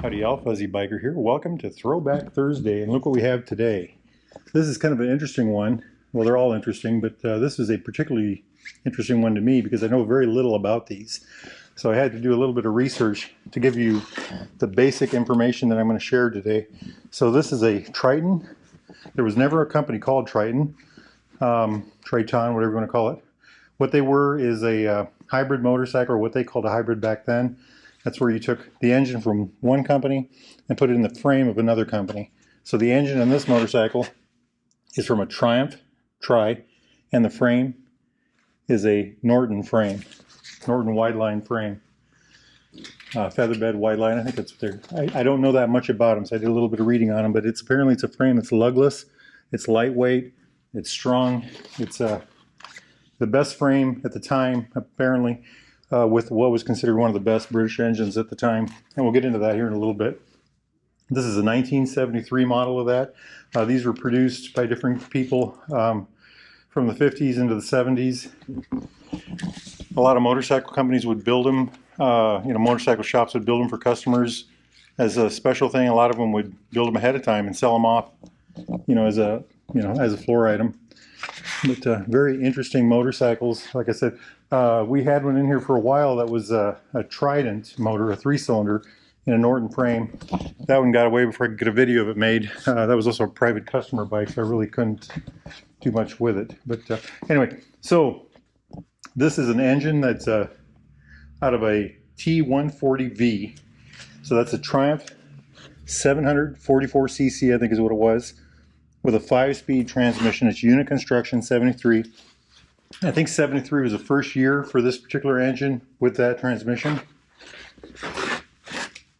Howdy y'all, Fuzzy Biker here. Welcome to Throwback Thursday, and look what we have today. This is kind of an interesting one. Well, they're all interesting, but this is a particularly interesting one to me because I know very little about these. So I had to do a little bit of research to give you the basic information that I'm going to share today. So this is a Triton. There was never a company called Triton, Triton, whatever you want to call it. What they were is a hybrid motorcycle, or what they called a hybrid back then. That's where you took the engine from one company and put it in the frame of another company. So the engine on this motorcycle is from a Triumph Tri, and the frame is a Norton frame, Norton wide line frame. Featherbed wide line, I think that's what they're, I don't know that much about them, so I did a little bit of reading on them, but apparently it's a frame that's lugless, it's lightweight, it's strong, it's the best frame at the time, apparently. With what was considered one of the best British engines at the time. And we'll get into that here in a little bit. This is a 1973 model of that. These were produced by different people from the 50s into the 70s. A lot of motorcycle companies would build them. Motorcycle shops would build them for customers as a special thing. A lot of them would build them ahead of time and sell them off, as a floor item. But very interesting motorcycles. Like I said, we had one in here for a while that was a Trident motor, a 3-cylinder in a Norton frame. That one got away before I could get a video of it made. That was also a private customer bike, so I really couldn't do much with it. But anyway, so this is an engine that's out of a T140V. So that's a Triumph 744cc, I think is what it was, with a 5-speed transmission. It's unit construction 73. I think 73 was the first year for this particular engine with that transmission.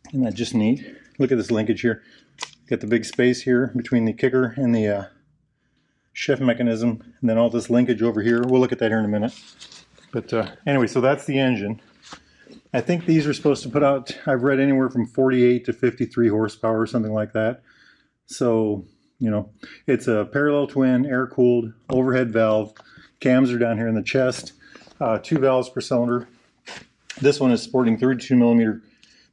Isn't that just neat? Look at this linkage here. Got the big space here between the kicker and the shift mechanism, and then all this linkage over here. We'll look at that here in a minute. But anyway, so that's the engine. I think these are supposed to put out, I've read anywhere from 48 to 53 horsepower or something like that. So, it's a parallel twin, air-cooled, overhead valve. Cams are down here in the chest, 2 valves per cylinder. This one is sporting 32 millimeter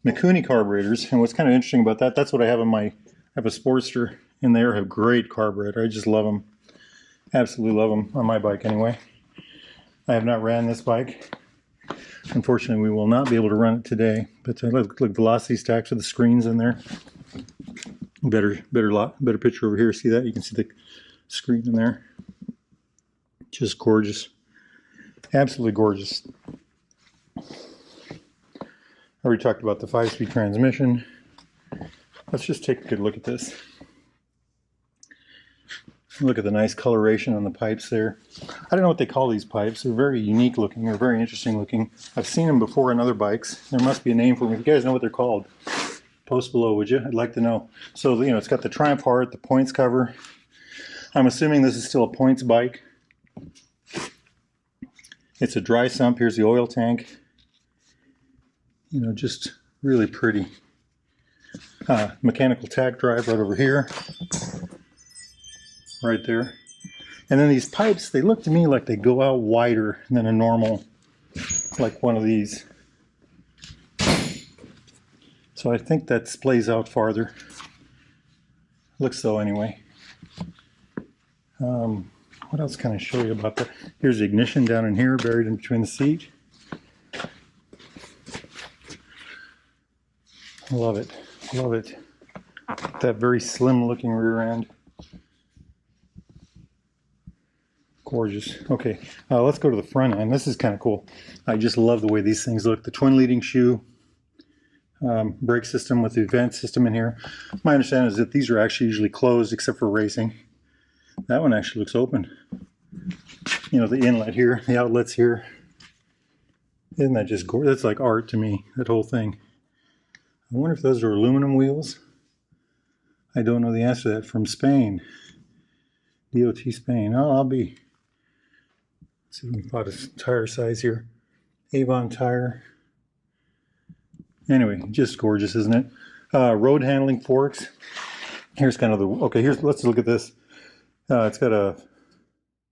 Mikuni carburetors, and what's kind of interesting about that, that's what I have in I have a Sportster, and they have great carburetor. I just love them, absolutely love them, on my bike anyway. I have not ran this bike. Unfortunately, we will not be able to run it today, but look, velocity stacks with the screens in there. Better picture over here. See that? You can see the screen in there. Just gorgeous. Absolutely gorgeous. I already talked about the 5-speed transmission. Let's just take a good look at this. Look at the nice coloration on the pipes there. I don't know what they call these pipes. They're very unique looking. They're very interesting looking. I've seen them before on other bikes. There must be a name for them. If you guys know what they're called, post below, would you? I'd like to know. So, it's got the Triumph heart, the points cover. I'm assuming this is still a points bike. It's a dry sump. Here's the oil tank. Just really pretty. Mechanical tack drive right over here. Right there. And then these pipes, they look to me like they go out wider than a normal, like one of these. So I think that splays out farther. Looks so anyway. What else can I show you about that? Here's the ignition down in here, buried in between the seat. Love it. Love it. That very slim looking rear end. Gorgeous. Okay, let's go to the front end. This is kind of cool. I just love the way these things look. The twin leading shoe. Brake system with the vent system in here. My understanding is that these are actually usually closed except for racing. That one actually looks open. The inlet here, the outlets here. Isn't that just gorgeous? That's like art to me, that whole thing. I wonder if those are aluminum wheels. I don't know the answer to that. From Spain. DOT Spain. Oh, let's see if we can plot a tire size here. Avon tire. Anyway, just gorgeous, isn't it? Road handling forks. Here's kind of let's look at this. It's got I don't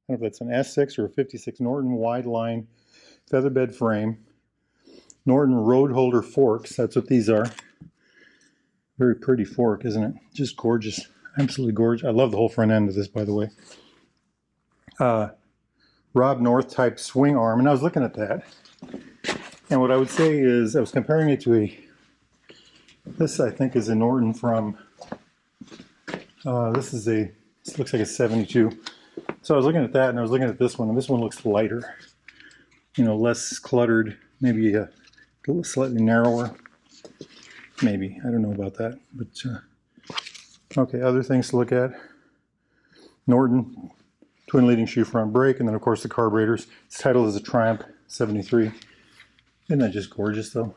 know if that's an S6 or a 56 Norton wide line featherbed frame. Norton road holder forks, that's what these are. Very pretty fork, isn't it? Just gorgeous. Absolutely gorgeous. I love the whole front end of this, by the way. Rob North type swing arm, and I was looking at that. And what I would say is, I was comparing it to this I think is a Norton from, this looks like a 72. So I was looking at that, and I was looking at this one, and this one looks lighter. You know, less cluttered, maybe a little slightly narrower. Maybe, I don't know about that. But, okay, other things to look at. Norton, twin leading shoe front brake, and then of course the carburetors. Its title is a Triumph 73. Isn't that just gorgeous though?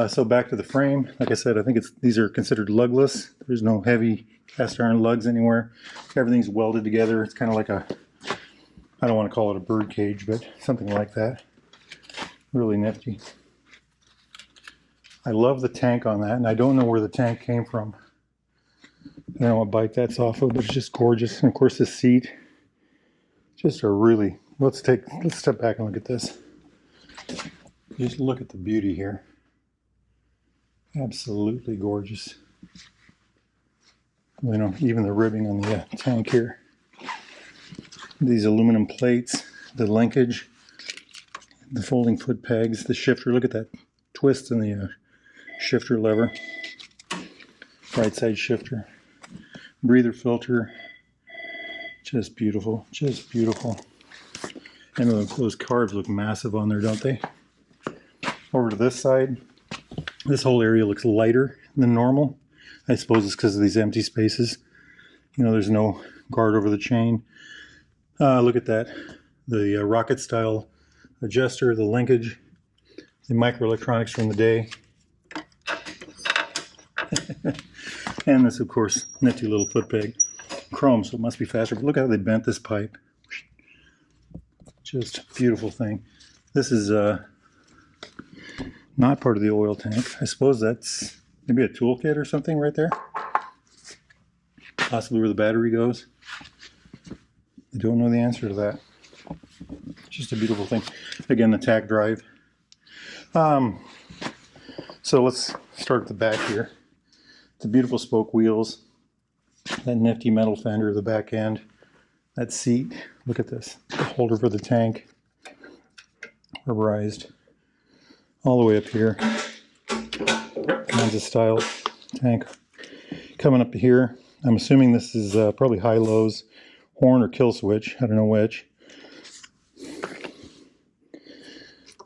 So back to the frame. Like I said, I think these are considered lugless. There's no heavy cast iron lugs anywhere. Everything's welded together. It's kind of like I don't want to call it a bird cage, but something like that. Really nifty. I love the tank on that, and I don't know where the tank came from. I don't know what bike that's off of, but it's just gorgeous. And of course the seat, just a really, let's step back and look at this. Just look at the beauty here. Absolutely gorgeous. You know, even the ribbing on the tank here. These aluminum plates, the linkage, the folding foot pegs, the shifter. Look at that twist in the shifter lever. Right side shifter. Breather filter. Just beautiful. Just beautiful. And those carbs look massive on there, don't they? Over to this side. This whole area looks lighter than normal. I suppose it's because of these empty spaces. You know, there's no guard over the chain. Look at that. The rocket style adjuster, the linkage, the microelectronics from the day. And this, of course, nifty little foot peg. Chrome, so it must be faster. But look how they bent this pipe. Just a beautiful thing. This is not part of the oil tank. I suppose that's maybe a toolkit or something right there. Possibly where the battery goes. I don't know the answer to that. Just a beautiful thing. Again, the tack drive. So let's start at the back here. The beautiful spoke wheels. That nifty metal fender, the back end. That seat. Look at this. The holder for the tank. Rubberized. All the way up here. Kinds of style tank. Coming up to here. I'm assuming this is probably high-lows, horn or kill switch. I don't know which.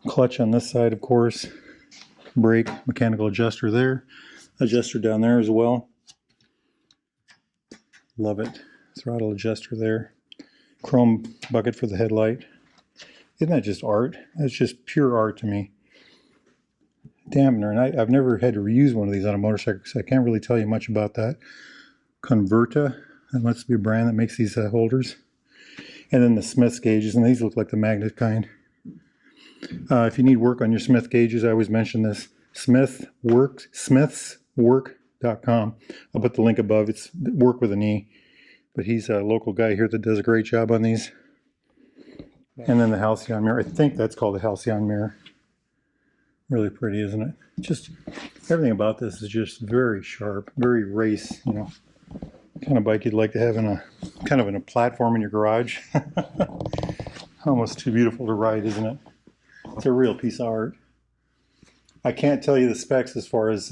Clutch on this side, of course. Brake, mechanical adjuster there. Adjuster down there as well. Love it. Throttle adjuster there. Chrome bucket for the headlight. Isn't that just art? That's just pure art to me. Dampener, and I've never had to reuse one of these on a motorcycle, so I can't really tell you much about that. Converta, that must be a brand that makes these holders. And then the Smith's gauges, and these look like the magnet kind. If you need work on your Smith gauges, I always mention this. smithswork.com. I'll put the link above. It's work with an E. But he's a local guy here that does a great job on these. And then the Halcyon mirror. I think that's called the Halcyon mirror. Really pretty, isn't it? Just everything about this is just very sharp, very race, you know, kind of bike you'd like to have in a platform in your garage. Almost too beautiful to ride, isn't it? It's a real piece of art. I can't tell you the specs as far as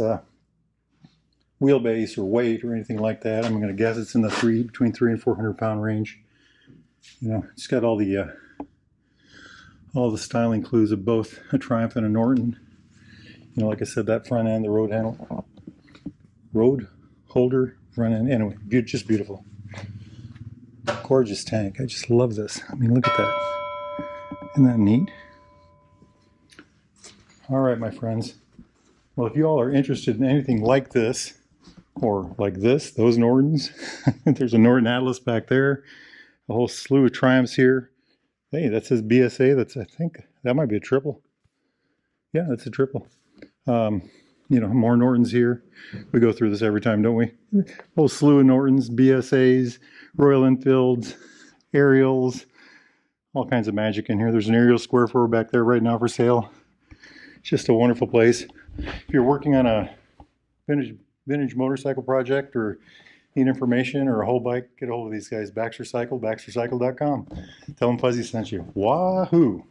wheelbase or weight or anything like that. I'm going to guess it's in the between 300 and 400 pound range. You know, it's got all the styling clues of both a Triumph and a Norton. You know, like I said, that front end, the road holder front end. Anyway, just beautiful. Gorgeous tank. I just love this. I mean, look at that. Isn't that neat? All right, my friends. Well, if you all are interested in anything like this, or like this, those Nortons, there's a Norton Atlas back there, a whole slew of Triumphs here. Hey, that says BSA. That's, I think, that might be a triple. Yeah, that's a triple. You know, more Nortons here. We go through this every time, don't we? A whole slew of Nortons, BSAs, Royal Enfields, Ariels, all kinds of magic in here. There's an Ariel Square 4 back there right now for sale. It's just a wonderful place. If you're working on a vintage vintage motorcycle project or need information or a whole bike, get a hold of these guys. Baxtercycle, baxtercycle.com. Tell them Fuzzy sent you. Wahoo!